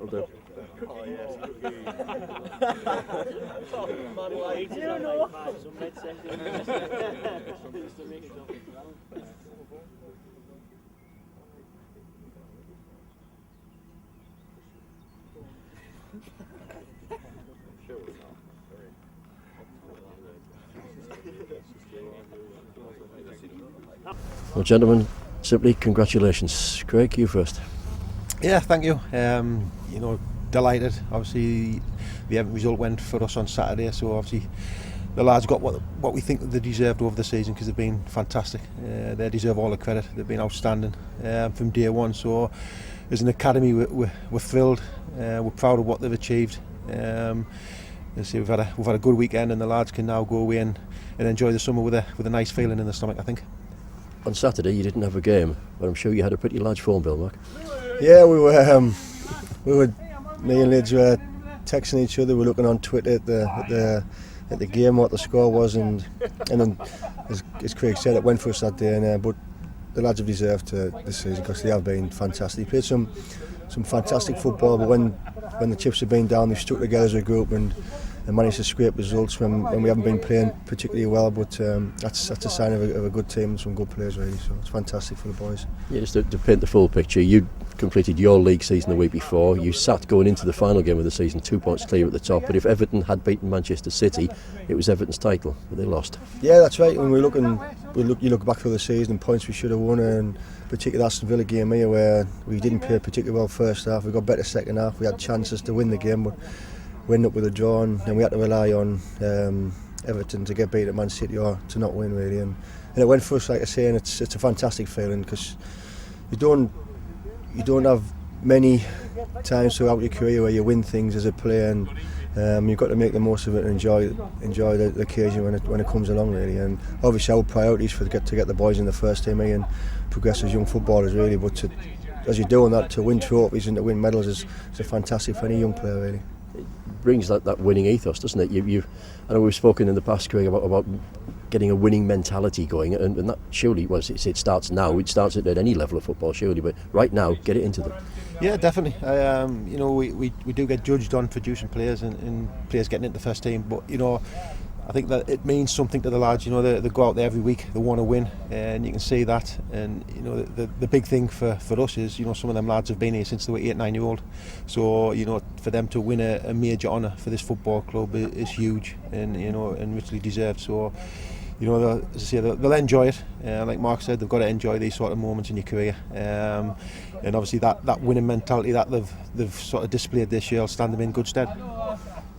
That'll do. Oh, yes. Well, gentlemen, simply congratulations. Craig, you first. Yeah, thank you. Delighted. Obviously, the end result went for us on Saturday, so obviously the lads got what we think they deserved over the season, because they've been fantastic. They deserve all the credit. They've been outstanding from day one. So as an academy, we're thrilled. We're proud of what they've achieved. We've had a good weekend, and the lads can now go away and enjoy the summer with a nice feeling in the stomach, I think. On Saturday you didn't have a game, but I'm sure you had a pretty large phone bill, Mark. Yeah, we were. Me and Lids were texting each other. We were looking on Twitter at the game, what the score was, and then as Craig said, it went for us that day. But the lads have deserved this season, because they have been fantastic. They played some fantastic football, but when the chips have been down, they've stuck together as a group and managed to scrape results when we haven't been playing particularly well. But that's a sign of a good team and some good players, really. So it's fantastic for the boys. Yeah, just to paint the full picture, you completed your league season the week before. You sat going into the final game of the season 2 points clear at the top, but if Everton had beaten Manchester City, it was Everton's title, but they lost. Yeah, that's right. When you look back through the season, points we should have won, and particularly the Aston Villa game here, where we didn't play particularly well first half. We got better second half. We had chances to win the game, but we ended up with a draw, and we had to rely on Everton to get beat at Man City or to not win, really. And it went for us, like I say, and it's a fantastic feeling, because you don't have many times throughout your career where you win things as a player, and you've got to make the most of it and enjoy the occasion when it comes along, really. And obviously our priorities to get the boys in the first team and progress as young footballers, really. But as you're doing that, to win trophies and to win medals is fantastic for any young player, really. It brings that winning ethos, doesn't it? I know we've spoken in the past, Craig, about getting a winning mentality going, and that surely, it starts now. It starts at any level of football, surely, but right now, get it into them. Yeah, definitely. We do get judged on producing players and players getting into the first team, but I think that it means something to the lads. They go out there every week, they want to win, and you can see that. And the big thing for us is some of them lads have been here since they were 8, 9 year old. So for them to win a major honour for this football club is huge, and richly deserved. So as I say, they'll enjoy it. Like Mark said, they've got to enjoy these sort of moments in your career. And obviously that winning mentality that they've sort of displayed this year will stand them in good stead.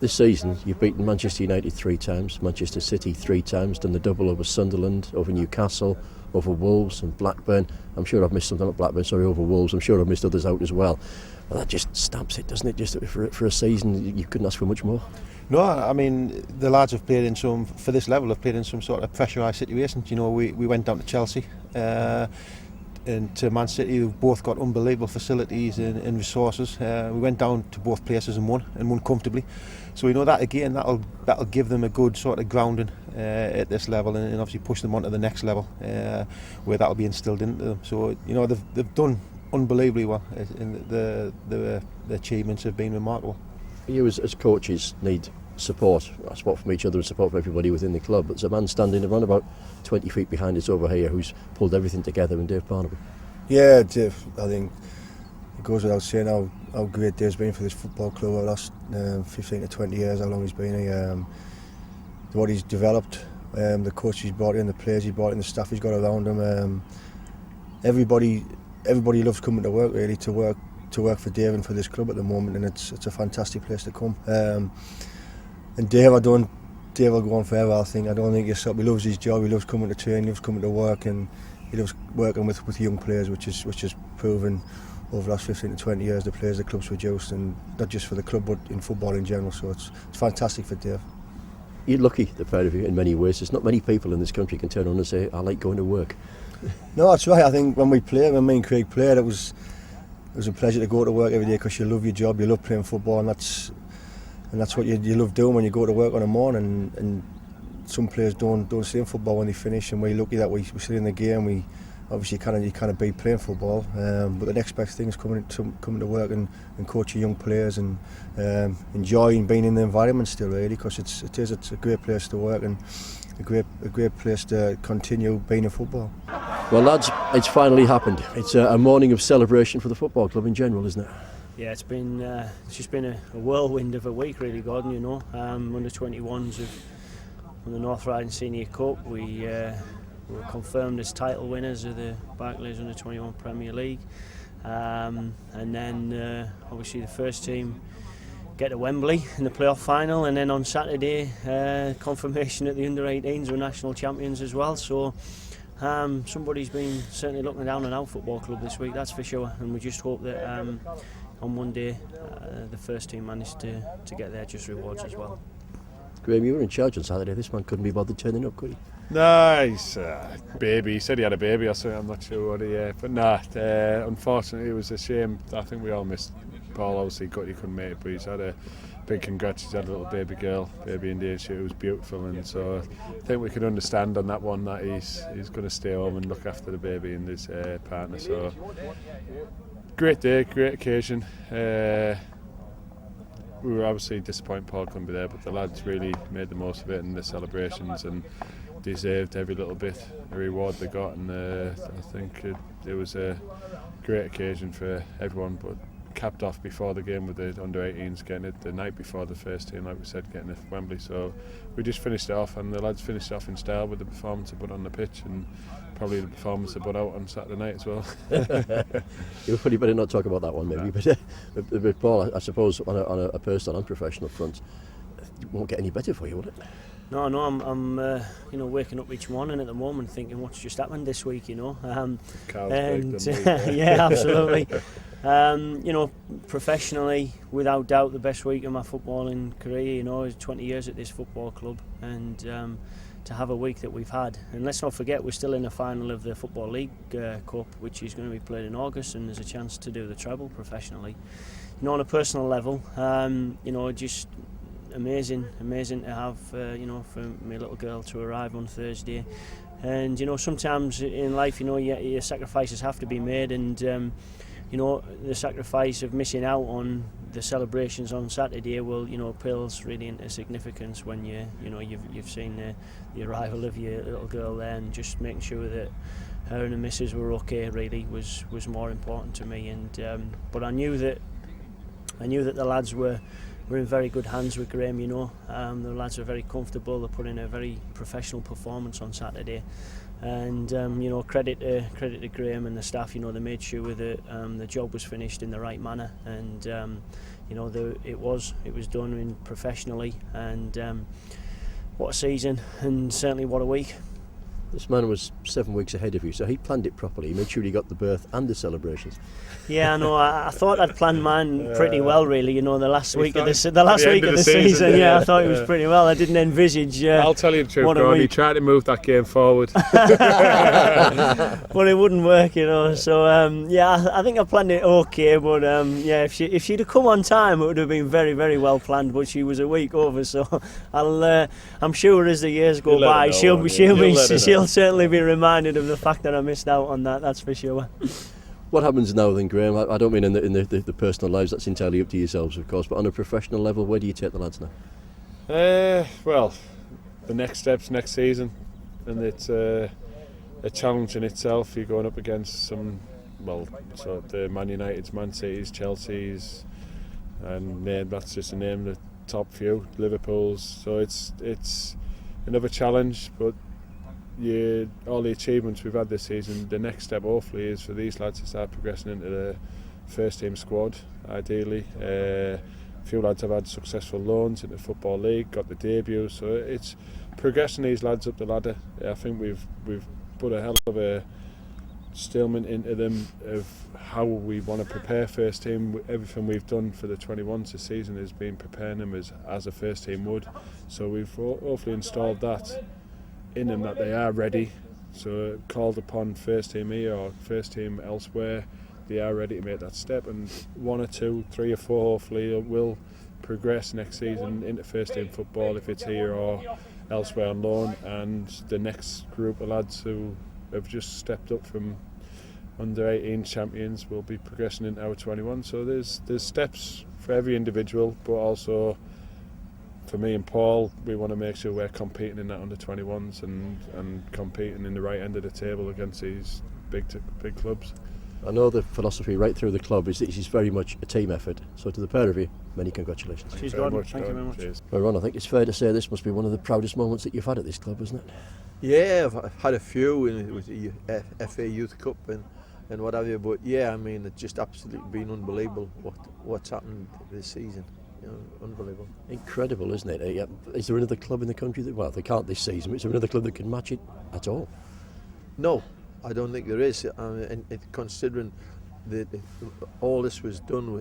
This season, you've beaten Manchester United 3 times, Manchester City 3 times, done the double over Sunderland, over Newcastle, over Wolves and Blackburn. I'm sure I've missed something, not Blackburn, sorry, over Wolves. I'm sure I've missed others out as well. But that just stamps it, doesn't it? Just for a season, you couldn't ask for much more. No, I mean, the lads have played in some, for this level, have played in some sort of pressurised situations. We went down to Chelsea and to Man City, who've both got unbelievable facilities and resources. We went down to both places and won comfortably. So that again, that'll give them a good sort of grounding at this level, and obviously push them on to the next level where that'll be instilled into them. So they've done unbelievably well, and the achievements have been remarkable. You as coaches need support from each other and support from everybody within the club. But there's a man standing around about 20 feet behind us over here who's pulled everything together, in Dave Parnaby. Yeah, Dave, I think it goes without saying how great Dave's been for this football club over the last 15 to 20 years, how long he's been here. What he's developed, the coach he's brought in, the players he's brought in, the staff he's got around him. Everybody loves coming to work, really, to work for Dave and for this club at the moment, and it's a fantastic place to come. And Dave will go on forever, I think. I don't think he'll stop. He loves his job, he loves coming to train, he loves coming to work, and he loves working with young players, which is proven over the last 15 to 20 years, the players the club's produced, and not just for the club but in football in general. So it's fantastic for Dave. You're lucky, the pair of you, in many ways. There's not many people in this country can turn on and say, I like going to work. No, that's right. I think when me and Craig played, it was a pleasure to go to work every day, because you love your job, you love playing football, and that's what you love doing when you go to work on a morning. And some players don't stay in football when they finish, and we're lucky that we sit in the game, we obviously you can't beat playing football, but the next best thing is coming to work and coaching young players and enjoying being in the environment still, really, because it's a great place to work and a great place to continue being in football. Well, lads, it's finally happened. It's a morning of celebration for the football club in general, isn't it? Yeah, it's just been a whirlwind of a week, really, Gordon. You know, under 21s of the North Riding Senior Cup, we were confirmed as title winners of the Barclays Under 21 Premier League, and then obviously the first team get to Wembley in the playoff final, and then on Saturday confirmation that the under 18s were national champions as well. So somebody's been certainly looking down on our football club this week, that's for sure, and we just hope that on Monday the first team managed to get their just rewards as well. Graeme, you were in charge on Saturday. This man couldn't be bothered turning up, could he? Nice baby. He said he had a baby or something. I'm not sure what but unfortunately it was a shame. I think we all missed Paul. Obviously he couldn't make it, but he's had a big congrats. He's had a little baby girl, baby Indian. It was beautiful, and so I think we could understand on that one that he's going to stay home and look after the baby and his partner. So great day, great occasion. We were obviously disappointed Paul couldn't be there, but the lads really made the most of it in the celebrations and deserved every little bit of reward they got, and I think it was a great occasion for everyone, but capped off before the game with the under 18s getting it the night before the first team, like we said, getting it at Wembley. So we just finished it off, and the lads finished it off in style with the performance they put on the pitch and probably the performance they put out on Saturday night as well. You better not talk about that one, maybe. But Paul, I suppose on a personal and professional front, it won't get any better for you, will it? No, I'm waking up each morning at the moment thinking what's just happened this week, you know. Yeah, absolutely. Professionally, without doubt, the best week of my footballing career. You know, 20 years at this football club, and to have a week that we've had. And let's not forget, we're still in the final of the Football League Cup, which is going to be played in August, and there's a chance to do the treble professionally. You know, on a personal level, just amazing to have, for my little girl to arrive on Thursday. And, sometimes in life, your sacrifices have to be made, and, the sacrifice of missing out on the celebrations on Saturday pales really into significance when you've seen the arrival of your little girl there, and just making sure that her and the missus were okay really was more important to me. And but I knew that the lads were in very good hands with Graeme. The lads were very comfortable. They put in a very professional performance on Saturday, and credit to Graeme and the staff. They made sure that the job was finished in the right manner, and it was done professionally. And what a season, and certainly what a week. This man was 7 weeks ahead of you, so he planned it properly. He made sure he got the birth and the celebrations. Yeah, I know. I thought I'd planned mine pretty well, really. The last week of the season. Yeah, I thought it was pretty well. I didn't envisage. I'll tell you the truth, Gordon. He tried to move that game forward, but it wouldn't work, So I think I planned it okay. But if she'd have come on time, it would have been very, very well planned. But she was a week over, so I'm sure as the years go by, she'll certainly be reminded of the fact that I missed out on that. That's for sure. What happens now then, Graeme? I don't mean in the personal lives, that's entirely up to yourselves, of course, but on a professional level, where do you take the lads now? Well, the next step's next season, and it's a challenge in itself. You're going up against the Man Uniteds, Man Cities, Chelsea's, and that's just to name the top few, Liverpool's. So it's another challenge, but all the achievements we've had this season, the next step hopefully is for these lads to start progressing into the first team squad, ideally. A few lads have had successful loans in the Football League, got the debut, so it's progressing these lads up the ladder. I think we've put a hell of a stalemate into them of how we want to prepare first team. Everything we've done for the 21s this season has been preparing them as a first team would, so we've hopefully installed that in them, that they are ready. So called upon first team here or first team elsewhere, they are ready to make that step, and 1 or 2, 3 or 4 hopefully will progress next season into first team football if it's here or elsewhere on loan. And the next group of lads who have just stepped up from under 18 champions, will be progressing into our 21. So there's steps for every individual, but also for me and Paul, we want to make sure we're competing in that under 21s and competing in the right end of the table against these big clubs. I know the philosophy right through the club is that this is very much a team effort. So to the pair of you, many congratulations. Cheers, Very Gordon. much, Thank you very much. Cheers. Well, Ron, I think it's fair to say this must be one of the proudest moments that you've had at this club, isn't it? Yeah, I've had a few with the FA Youth Cup and what have you, but yeah, I mean, it's just absolutely been unbelievable what's happened this season. You know, unbelievable. Incredible, isn't it? Is there another club in the country that, well, they can't this season, but is there another club that can match it at all? No, I don't think there is. And considering all this was done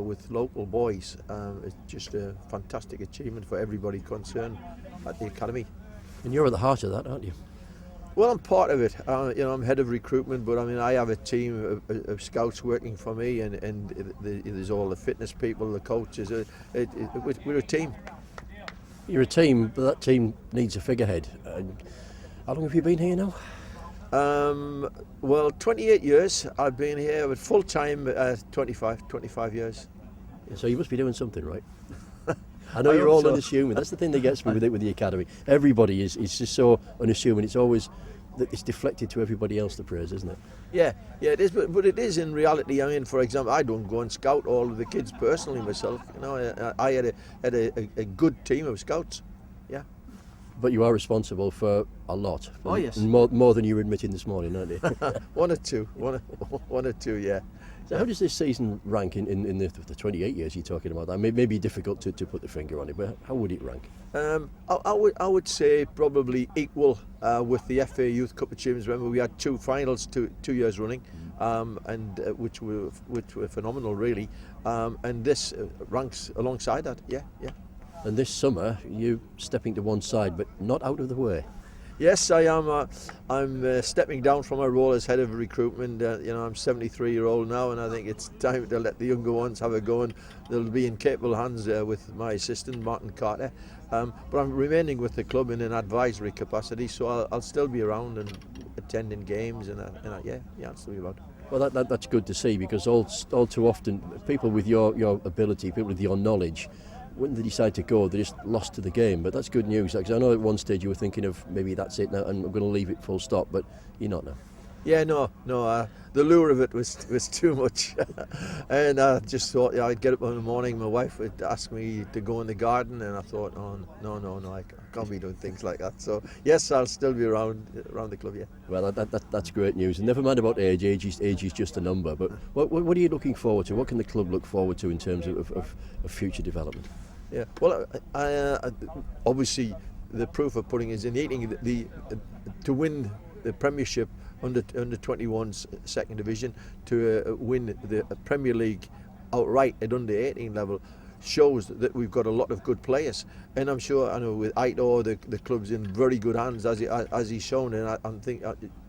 with local boys, it's just a fantastic achievement for everybody concerned at the academy. And you're at the heart of that, aren't you? Well, I'm part of it. I'm head of recruitment, but I mean, I have a team of scouts working for me, and there's all the fitness people, the coaches. We're a team. You're a team, but that team needs a figurehead. How long have you been here now? Well, 28 years I've been here, but full time 25 years. So you must be doing something right. I know I you're hope all so. unassuming. That's the thing that gets me with the academy. Everybody is just so unassuming. It's always that it's deflected to everybody else, the praise, isn't it? Yeah, it is, but it is in reality. I mean, for example, I don't go and scout all of the kids personally myself. You know, I had a good team of scouts. Yeah. But you are responsible for a lot. Oh, yes. More than you were admitting this morning, aren't you? One or two, yeah. So how does this season rank in the 28 years you're talking about? That may be difficult to put the finger on it, but how would it rank? I would say probably equal with the FA Youth Cup achievements. Remember, we had two finals 2 years running, and which were phenomenal, really. And this ranks alongside that. Yeah. And this summer, you stepping to one side, but not out of the way. Yes, I am. I'm stepping down from my role as head of recruitment. I'm 73-year-old now, and I think it's time to let the younger ones have a go. And they'll be in capable hands with my assistant, Martin Carter. But I'm remaining with the club in an advisory capacity, so I'll still be around and attending games, and I'll still be around. Well, that's good to see, because all too often people with your ability, people with your knowledge, when they decide to go, they're just lost to the game. But that's good news, because I know at one stage you were thinking of maybe that's it now and I'm going to leave it full stop, but you're not now. Yeah, no. The lure of it was too much, and I just thought I'd get up in the morning. My wife would ask me to go in the garden, and I thought, oh no, I can't be doing things like that. So yes, I'll still be around the club. Yeah. Well, that's great news. And never mind about age. Age is just a number. But what are you looking forward to? What can the club look forward to in terms of future development? Yeah. Well, I obviously the proof of pudding is in eating. To win the Premiership under 21's second division, to win the Premier League outright at under 18 level shows that we've got a lot of good players, and I know with Aito the club's in very good hands as he's shown, and I'm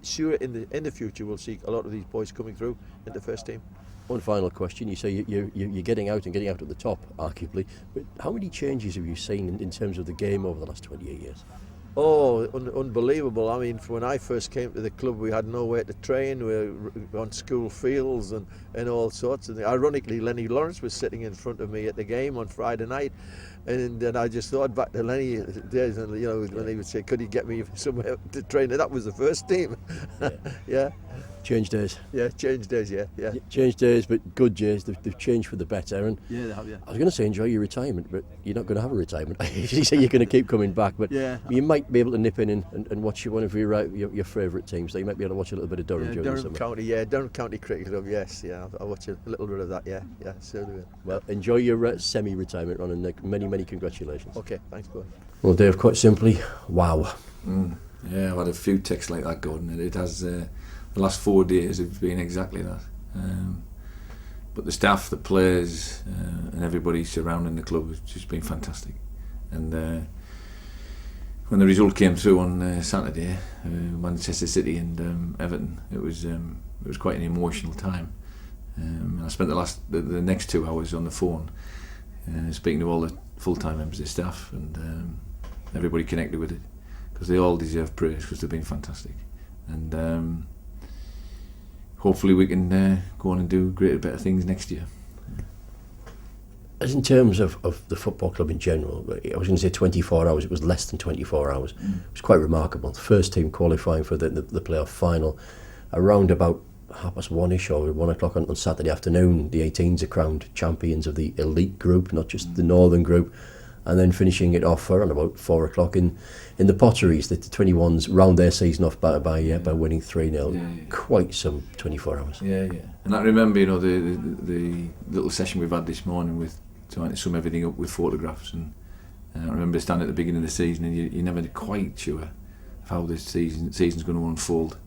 sure in the future we'll see a lot of these boys coming through in the first team. One final question. You say you're getting out at the top, arguably, but how many changes have you seen in terms of the game over the last 28 years? Oh, unbelievable. I mean, when I first came to the club, we had nowhere to train. We were on school fields and all sorts of things. Ironically, Lenny Lawrence was sitting in front of me at the game on Friday night. And then I just thought back to Lenny days, and when he would say, "Could he get me somewhere to train?" And that was the first team. Yeah. Change days. Yeah, change days. Yeah. Change days, but good days. They've changed for the better. And Yeah, they have. Yeah. I was going to say enjoy your retirement, but you're not going to have a retirement. You say you're going to keep coming back, but you might be able to nip in and watch one of your favourite teams. So you might be able to watch a little bit of Durham during the summer. Durham County Cricket Club. Yes, yeah. I'll watch a little bit of that. Yeah, certainly. Well, enjoy your semi-retirement run, and many congratulations. Okay, thanks, Gordon. Well, Dave, quite simply, wow. Yeah, I've had a few texts like that, Gordon, and it has. The last 4 days have been exactly that. But the staff, the players, and everybody surrounding the club has just been fantastic. And when the result came through on Saturday, Manchester City and Everton, it was quite an emotional time. And I spent the next 2 hours on the phone speaking to all the full-time members of staff, and everybody connected with it, because they all deserve praise because they've been fantastic. and hopefully we can go on and do greater, better things next year. As in terms of the football club in general, I was going to say 24 hours, it was less than 24 hours. It was quite remarkable. The first team qualifying for the playoff final, around about 1:30ish or 1 o'clock on Saturday afternoon, the 18s are crowned champions of the elite group, not just the northern group, and then finishing it off around about 4 o'clock in the Potteries. The 21s round their season off by winning 3-0. Yeah. Quite some 24 hours. Yeah. And I remember, the little session we've had this morning with trying to sum everything up with photographs, and I remember standing at the beginning of the season, and you're never quite sure of how this season's going to unfold,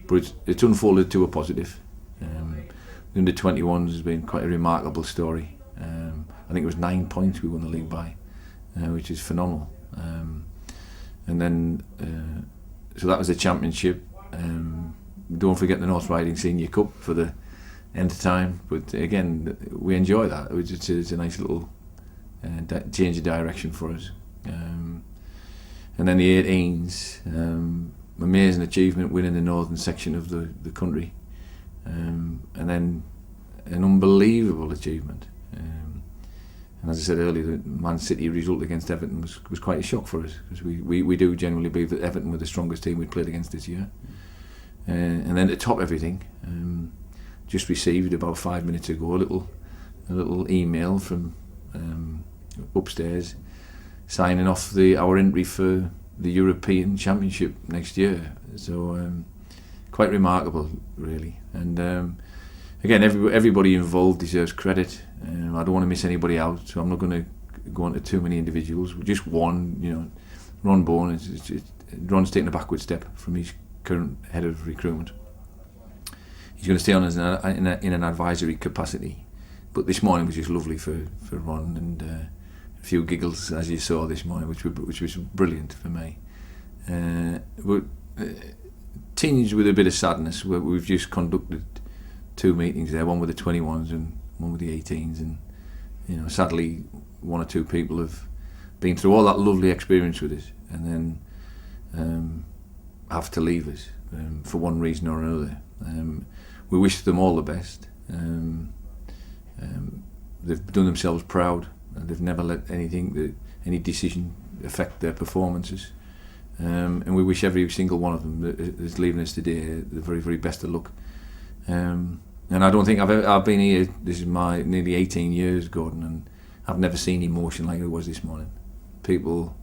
but it's unfolded to a positive. The under 21s has been quite a remarkable story. I think it was 9 points we won the league by, which is phenomenal. And then so that was the championship. Don't forget the North Riding Senior Cup for the end of time, but again we enjoy that. It's a nice little change of direction for us. And then the 18s, amazing achievement, winning the northern section of the country, and then an unbelievable achievement. And as I said earlier, the Man City result against Everton was quite a shock for us, because we do genuinely believe that Everton were the strongest team we'd played against this year. And then to top everything, just received about 5 minutes ago a little email from upstairs signing off our entry for the European Championship next year. So quite remarkable, really. And again, everybody involved deserves credit. I don't want to miss anybody out, so I'm not going to go into too many individuals. Just one, Ron Bourne. Ron's taken a backward step from his current head of recruitment. He's going to stay on as in an advisory capacity. But this morning was just lovely for Ron, and a few giggles, as you saw this morning, which was brilliant for me. But tinged with a bit of sadness, where we've just conducted 2 meetings there, one with the 21s and one with the 18s, and sadly 1 or 2 people have been through all that lovely experience with us, and then have to leave us for one reason or another. We wish them all the best. They've done themselves proud, and they've never let any decision affect their performances. And we wish every single one of them that is leaving us today the very, very best of luck. And I don't think I've been here. This is my nearly 18 years, Gordon, and I've never seen emotion like it was this morning. People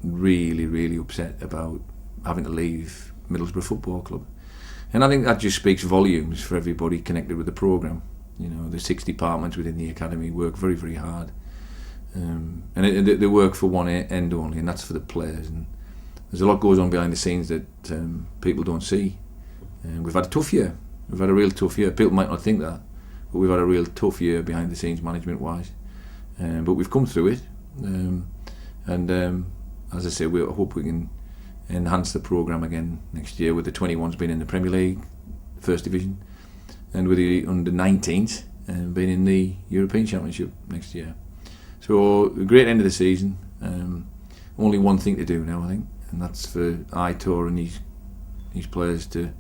really, really upset about having to leave Middlesbrough Football Club, and I think that just speaks volumes for everybody connected with the programme. The 6 departments within the academy work very, very hard, and they work for one end only, and that's for the players. And there's a lot goes on behind the scenes that people don't see. We've had a tough year. We've had a real tough year. People might not think that, but we've had a real tough year behind the scenes, management wise. But we've come through it, and as I say, we hope we can enhance the programme again next year, with the 21s being in the Premier League, First Division, and with the under 19s being in the European Championship next year. So a great end of the season. Only one thing to do now, I think, and that's for Aitor and these players to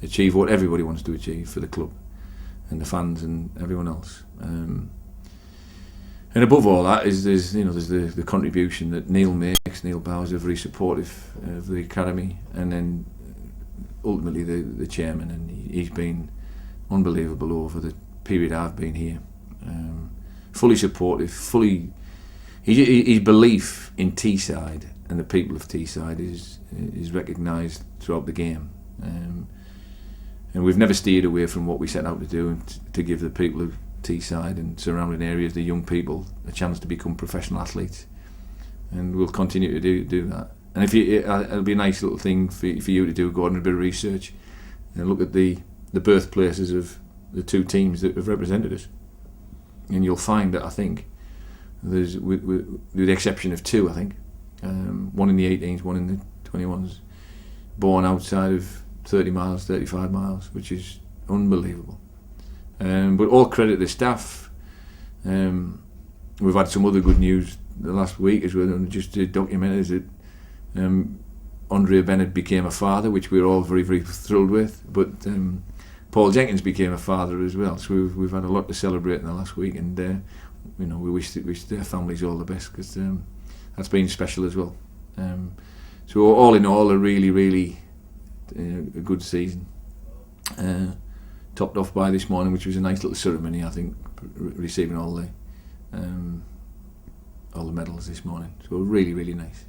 achieve what everybody wants to achieve for the club and the fans and everyone else. And above all that there's the contribution that Neil makes. Neil Bowers is very supportive of the academy, and then ultimately the chairman, and he's been unbelievable over the period I've been here. Fully supportive, his belief in Teesside and the people of Teesside is recognised throughout the game. And we've never steered away from what we set out to do, and to give the people of Teesside and surrounding areas, the young people, a chance to become professional athletes, and we'll continue to do that. And it'll be a nice little thing for you to do, Gordon, a bit of research and look at the birthplaces of the 2 teams that have represented us, and you'll find that I think there's, with the exception of 2, I think, one in the 18s, one in the 21s, born outside of 30 miles, 35 miles, which is unbelievable. But all credit to the staff. We've had some other good news the last week as well, and just documented that Andrea Bennett became a father, which we're all very, very thrilled with. But Paul Jenkins became a father as well. So we've had a lot to celebrate in the last week, and we wish their families all the best, because that's been special as well. So all in all, a really, really a good season. Topped off by this morning, which was a nice little ceremony, I think, receiving all the medals this morning. So really, really nice.